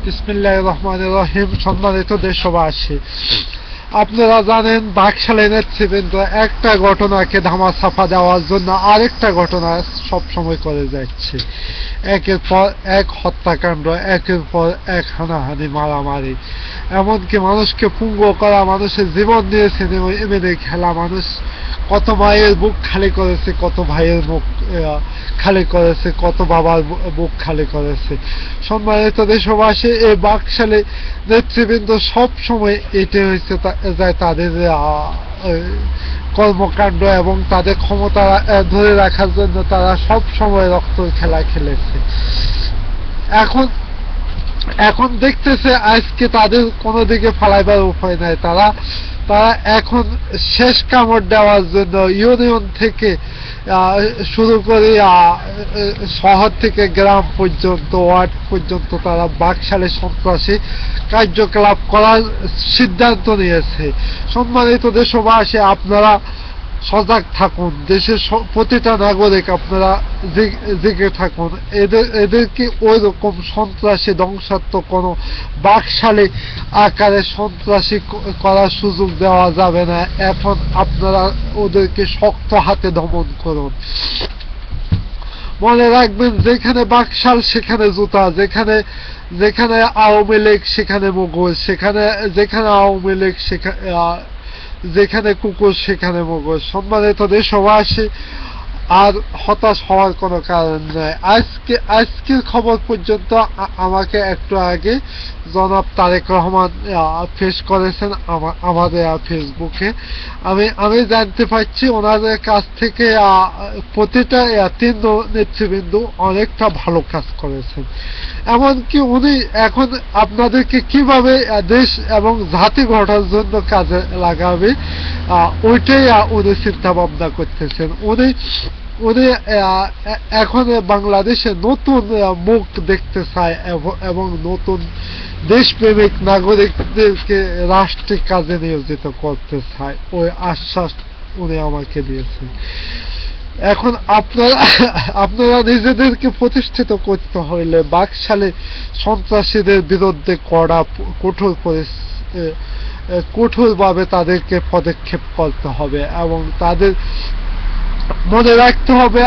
বিসমিল্লাহির রহমানির রহিম। সম্মানিত দেশবাসী, আপনারা জানেন বাকশালে নেতৃবৃন্দ একটা ঘটনাকে ধামাচাপা দেওয়ার জন্য আরেকটা ঘটনা সবসময় করে যাচ্ছে। একের পর এক হত্যাকাণ্ড, একের পর এক হানাহানি, মারামারি, এমনকি মানুষকে পুঙ্গ করা, মানুষের জীবন নিয়েছে এমনি খেলা। মানুষ কত মায়ের বুক খালি করেছে, কত ভাইয়ের মুখ খালি করেছে, কত বাবার বুক খালি করেছে। সম্মানিত দেশবাসী, এই বাকশালী নেতৃবৃন্দ সব সময় এটি হয়েছে যায় তাদের কর্মকাণ্ড এবং তাদের ক্ষমতা ধরে রাখার জন্য তারা সব সময় রক্ত খেলা খেলেছে। এখন এখন দেখতেছে আজকে তাদের কোনো দিকে ফালাইবার উপায় নাই। তারা তারা এখন শেষ কামড় দেওয়ার জন্য ইউনিয়ন থেকে শুরু করে শহর থেকে গ্রাম পর্যন্ত, ওয়ার্ড পর্যন্ত তারা বাকশালে সন্ত্রাসী কার্যকলাপ করার সিদ্ধান্ত নিয়েছে। সম্মানিত দেশবাসী, আপনারা সজাগ থাকুন, দেশের প্রতিটা নাগরিক আপনারা জেগে থাকুন। এদেরকে ওই রকম সন্ত্রাসী ধ্বংসাত্মক কোনো বাকশালী আকারে সন্ত্রাসী করার সুযোগ দেওয়া যাবে না। এখন আপনারা ওদেরকে শক্ত হাতে দমন করুন। মনে রাখবেন, যেখানে বাকশাল সেখানে জুতা, যেখানে যেখানে আওয়ামী লীগ সেখানে মুঘল, যেখানে আওয়ামী লীগ যেখানে কুকুর সেখানে মগজ। সম্মানিত দেশবাসী, আর হতাশ হওয়ার কোনো কারণ নাই। আজকের খবর পর্যন্ত আমাকে একটু আগে জনাব তারেক রহমান ফেস করেছেন আমাদের ফেসবুকে। আমি জানতে পারছি ওনাদের কাছ থেকে প্রতিটা তিন নেতৃবৃন্দ অনেকটা ভালো কাজ করেছেন। এমনকি উনি এখন আপনাদেরকে কিভাবে দেশ এবং জাতি গড়ার জন্য কাজে লাগাবে ওইটাই উনি চিন্তা ভাবনা করতেছেন। উনি এখন বাংলাদেশে নতুন মুখ দেখতে চায় এবং নতুন দেশপ্রেমিক নাগরিকদেরকে রাষ্ট্রিক কাজে নিয়োজিত করতে চায়। ওই আশ্বাস উনি আমাকে দিয়েছেন। এখন আপনারা নিজেদেরকে প্রতিষ্ঠিত করতে হইলে বাকশালী সন্ত্রাসীদের বিরুদ্ধে কড়া কঠোরভাবে তাদেরকে পদক্ষেপ করতে হবে এবং তাদের মনে রাখতে হবে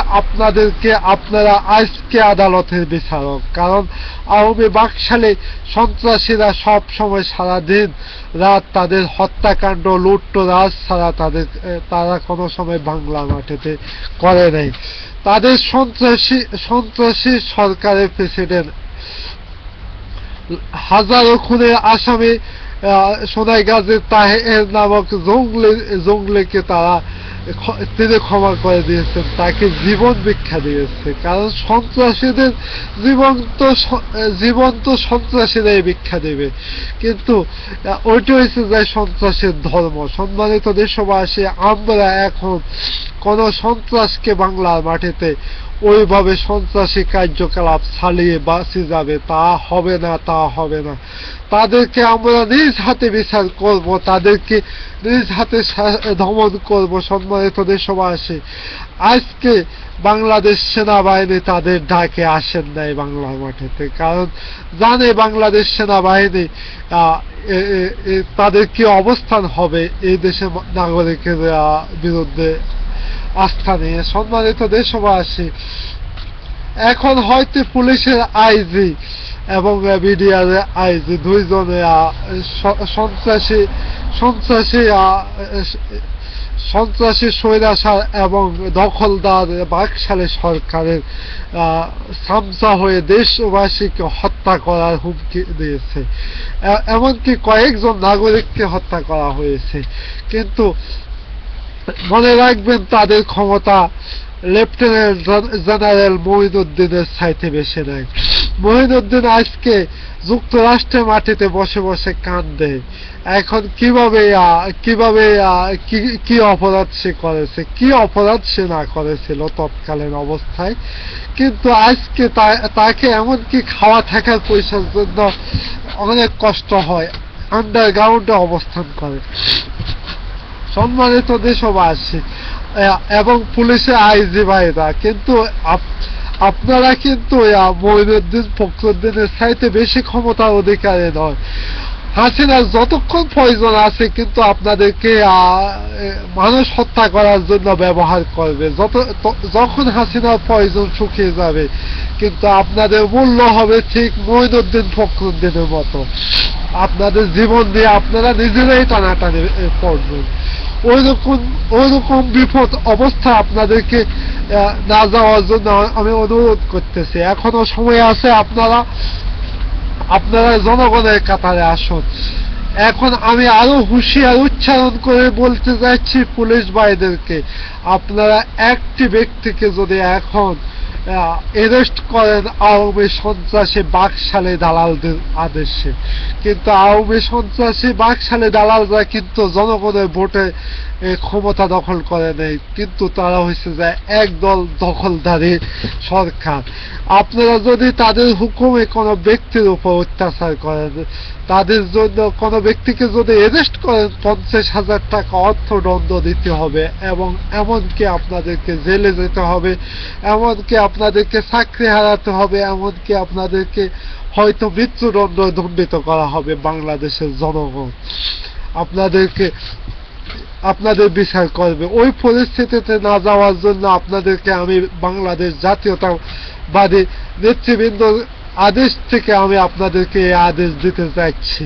আপনারা আজকে আদালতের বিচারক। কারণ আওয়ামী বাকশালী সন্ত্রাসীরা সব সময় সারাদিন রাত তাদের হত্যাকাণ্ড, লুটতরাজ ছাড়া তারা কোনো সময় বাংলা মাটিতে করে নাই। তাদের সন্ত্রাসী সরকারের প্রেসিডেন্ট হাজারো খুনের আসামি সোনাইগাজীর তাহের নামক জঙ্গলিকে তিনি ক্ষমা করে দিয়েছেন, তাকে জীবন ভিক্ষা দিয়েছে। কারণ সন্ত্রাসীদের জীবন্ত সন্ত্রাসীরাই ভিক্ষা দেবে, কিন্তু ওইটা হয়েছে যে সন্ত্রাসের ধর্ম। সম্মানিত দেশবাসী, আমরা এখন কোন সন্ত্রাসকে বাংলার মাটিতে ওইভাবে সন্ত্রাসী কার্যকলাপ চালিয়ে বাঁচি যাবে তা হবে না। তাদেরকে আমরা নিজ হাতে বিচার করব, তাদেরকে নিজ হাতে দমন করব। সম্মানিত দেশবাসী, আজকে বাংলাদেশ সেনাবাহিনী তাদের ডাকে আসেন নাই বাংলার মাটিতে, কারণ জানে বাংলাদেশ সেনাবাহিনী তাদের কি অবস্থান হবে এই দেশের নাগরিকের বিরুদ্ধে আস্থা নিয়ে। সম্মানিত দেশবাসী, এখন হয়তো পুলিশের আইজি এবং বিডিআর আইজি দুইজনে সন্ত্রাসী স্বৈরাচার এবং দখলদার বাকশালী সরকারের সামসা হয়ে দেশবাসীকে হত্যা করার হুমকি দিয়েছে। এমনকি কয়েকজন নাগরিককে হত্যা করা হয়েছে। কিন্তু মনে রাখবেন, তাদের ক্ষমতা লেফটেন্যান্ট জেনারেল মঈনুদ্দিনের চাইতে বেশি নাই। মঈনুদ্দিন আজকে যুক্তরাষ্ট্রের মাটিতে বসে বসে কান্দে এখন কিভাবে কি অপরাধ সে করেছে, কি অপরাধ সে না করেছিল তৎকালীন অবস্থায়। কিন্তু আজকে তাকে এমনকি খাওয়া থাকার পয়সার জন্য অনেক কষ্ট হয়, আন্ডারগ্রাউন্ডে অবস্থান করে। সম্মানিত দেশবাসী এবং পুলিশের আইজি ভাইরা, কিন্তু আপনারা কিন্তু মঈনুদ্দিন ফখরুদ্দিনের চাইতে বেশি ক্ষমতার অধিকারী নয়। হাসিনার যতক্ষণ প্রয়োজন আছে কিন্তু আপনাদেরকে মানুষ হত্যা করার জন্য ব্যবহার করবে। যখন হাসিনার প্রয়োজন শুকিয়ে যাবে কিন্তু আপনাদের মূল্য হবে ঠিক মঈনুদ্দিন ফখরুদ্দিনের মতো। আপনাদের জীবন দিয়ে আপনারা নিজেরাই টানাটানি পড়বেন। ওইরকম বিপদ অবস্থা আপনাদেরকে না যাওয়ার জন্য আমি অনুরোধ করতেছি। এখনো সময় আছে, আপনারা জনগণের কাতারে আসুন। এখন আমি আরো হুঁশিয়ার উচ্চারণ করে বলতে যাচ্ছি পুলিশ ভাইদেরকে, আপনারা একটি ব্যক্তিকে যদি এখন অ্যারেস্ট করেন আওয়ামী সন্ত্রাসী বাকশালী দালালদের আদেশে, কিন্তু আওয়ামী সন্ত্রাসী বাকশালী দালালরা কিন্তু জনগণের ভোটে ক্ষমতা দখল করে নেই, কিন্তু তারা হয়েছে যে একদল দখলদারি সরকার। আপনারা যদি তাদের হুকুমে কোনো ব্যক্তির উপর অত্যাচার করেন, তাদের জন্য কোনো ব্যক্তিকে যদি অ্যারেস্ট করেন 50,000 টাকা অর্থদণ্ড দিতে হবে, এবং এমনকি আপনাদেরকে জেলে যেতে হবে, এমনকি আপনাদেরকে চাকরি হারাতে হবে, এমনকি আপনাদেরকে হয়তো মৃত্যুদণ্ড দণ্ডিত করা হবে। বাংলাদেশের জনগণ আপনাদের বিচার করবে। ওই পরিস্থিতিতে না যাওয়ার জন্য আপনাদেরকে আমি বাংলাদেশ জাতীয়তাবাদী নেতৃবৃন্দর আদেশ থেকে আমি আপনাদেরকে এই আদেশ দিতে যাচ্ছি।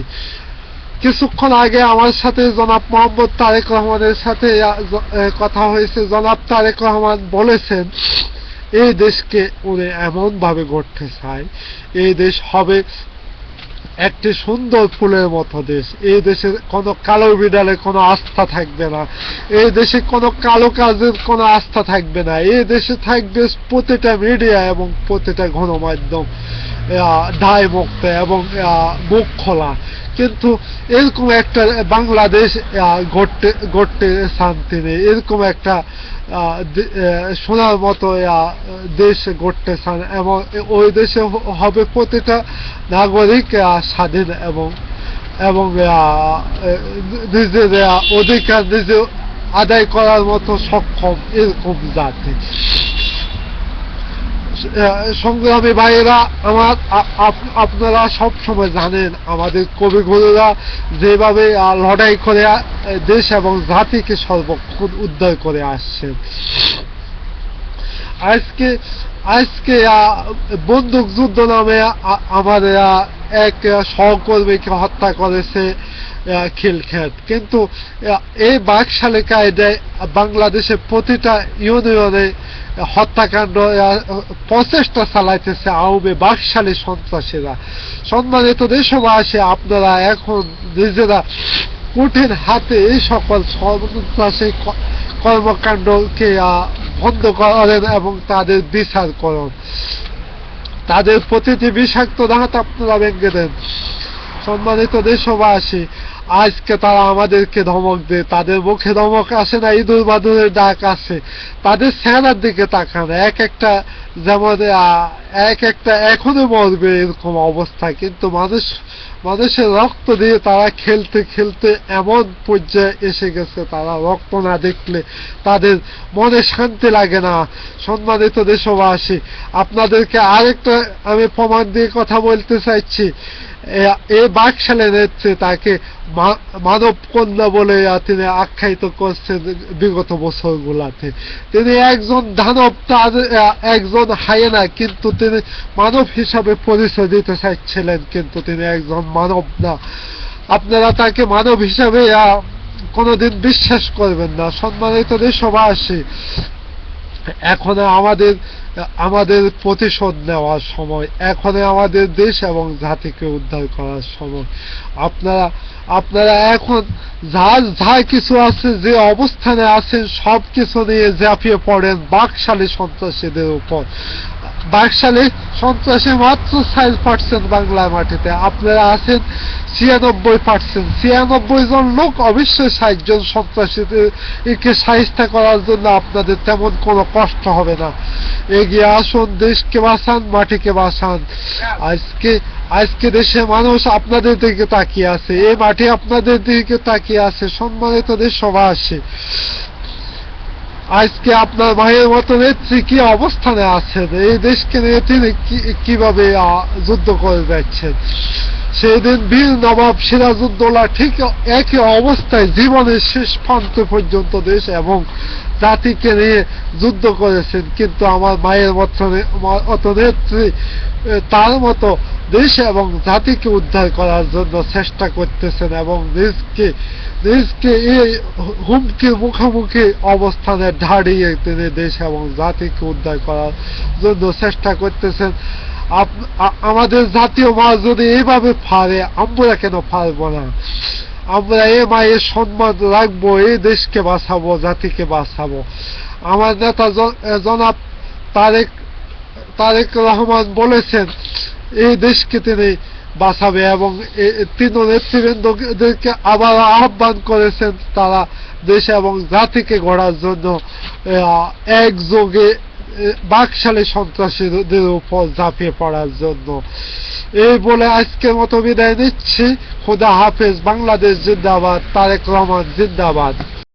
কিছুক্ষণ আগে আমার সাথে জনাব মোহাম্মদ তারেক রহমানের সাথে কথা হয়েছে। জনাব তারেক রহমান বলেছেন এই দেশকে উনি এমন ভাবে গড়তে চায়, এই দেশ হবে একটি সুন্দর ফুলের মতো দেশ। এই দেশে কোনো কালো বিড়ালে কোনো আস্থা থাকবে না, এই দেশে কোনো কালো কাজের কোনো আস্থা থাকবে না, এই দেশে থাকবে প্রতিটা মিডিয়া এবং প্রতিটা গণমাধ্যম দায় মুক্ত এবং মুখ খোলা। কিন্তু এরকম একটা বাংলাদেশ গড়তে চান তিনি, এরকম একটা সোনার মতো দেশ গড়তে চান, এবং ওই দেশে হবে প্রতিটা নাগরিক স্বাধীন এবং নিজের অধিকার নিজে আদায় করার মতো সক্ষম, এরকম জাতি। সংগ্রামী ভাইয়েরা আমার, আপনারা সবসময় জানেন আমাদের কবিগুরুরা যেভাবে লড়াই করে দেশ এবং জাতিকে সর্বক্ষণ উদ্ধার করে আসছেন। আজকে বন্দুক যুদ্ধ নামে আমাদের এক সহকর্মীকে হত্যা করেছে খিলক্ষেত, কিন্তু এই বাকশালী কায়দায় বাংলাদেশের প্রতিটা ইউনিয়নে হত্যাকাণ্ড প্রচেষ্টা চালাইতেছে আওয়ামী বাকশালী সন্ত্রাসীরা। সম্মানিত দেশবাসী, আপনারা এখন নিজেরা কঠিন হাতে এই সকল সন্ত্রাসী কর্মকাণ্ডকে বন্ধ করেন এবং তাদের বিচার করুন। তাদের প্রতিটি বিষাক্ত দাঁত আপনারা ভেঙে দেন। সম্মানিত দেশবাসী, আজকে তারা আমাদেরকে ধমক দেয়, তাদের মুখে ধমক আসে না, ইঁদুর বাদুরের ডাক আসে। তাদের চেহারার দিকে তাকান, এক একটা এখনো মরবে এরকম অবস্থা, কিন্তু মানুষের রক্ত দিয়ে তারা খেলতে খেলতে এমন পর্যায়ে এসে গেছে, তারা রক্ত না দেখলে তাদের মনে শান্তি লাগে না। সম্মানিত দেশবাসী, আপনাদেরকে আরেকটা আমি প্রমাণ দিয়ে কথা বলতে চাইছি। এই বাকশালী নেত্রী, তাকে মানব কন্যা বলে তিনি আখ্যায়িত করছেন বিগত বছরগুলাতে। তিনি একজন দানব, তার একজন হায়েনা, কিন্তু তিনি মানব হিসাবে পরিচয় দিতে চাইছিলেন, কিন্তু তিনি একজন মানব না। আপনারা তাকে মানব হিসাবে কোনোদিন বিশ্বাস করবেন না। সম্মানিত দেশবাসী, এখন আমাদের প্রতিশোধ নেওয়ার সময়, এখন আমাদের দেশ এবং জাতিকে উদ্ধার করার সময়। আপনারা এখন যা কিছু আছে, যে অবস্থানে আছেন, সব কিছু নিয়ে ঝাঁপিয়ে পড়েন বাকশালী সন্ত্রাসীদের উপর। বাকশালী সন্ত্রাসী মাত্র 4% বাংলার মাটিতে, আপনারা আছেন 96%। 96 জন লোক, অবশ্যই 60 জন সন্ত্রাসীকে সাহিত্য করার জন্য আপনাদের তেমন কোনো কষ্ট হবে না। এগিয়ে আসুন, দেশকে বাঁচান, মাটিকে বাঁচান। আজকে দেশে মানুষ আপনাদের দিকে তাকিয়ে আছে, এই মাটি আপনাদের দিকে তাকিয়ে আছে। সম্মানিত দেশবাসী, আজকে আপনার ভাইয়ের মতো নেত্রী কি অবস্থানে আছেন, এই দেশকে নিয়ে তিনি কিভাবে যুদ্ধ করে যাচ্ছেন। সেদিন বীর নবাব সিরাজউদ্দৌলা ঠিক একই অবস্থায় জীবনের শেষ প্রান্ত পর্যন্ত দেশ এবং জাতিকে নিয়ে যুদ্ধ করেছেন, কিন্তু আমার মায়ের মতো নেত্রী তার মতো দেশ এবং জাতিকে উদ্ধার করার জন্য চেষ্টা করতেছেন এবং নিজকে এই হুমকির মুখোমুখি অবস্থানে দাঁড়িয়ে তিনি দেশ এবং জাতিকে উদ্ধার করার জন্য চেষ্টা করতেছেন। আমাদের জাতীয় মা যদি এইভাবে পারে, আমরা কেন পারবো না? আমরা এই মায়ের সম্মান রাখবো, এই দেশকে বাঁচাবো, জাতিকে বাঁচাবো। আমার নেতা জনাব তারেক রহমান বলেছেন এই দেশকে তিনি বাঁচাবে এবং তিন নেতৃবৃন্দদেরকে আবার আহ্বান করেছেন তারা দেশ এবং জাতিকে গড়ার জন্য একযোগে বাকশালী সন্ত্রাসীদের উপর ঝাঁপিয়ে পড়ার জন্য। এই বলে আজকের মতো বিদায় নিচ্ছি। খোদা হাফেজ। বাংলাদেশ জিন্দাবাদ। তারেক রহমান জিন্দাবাদ।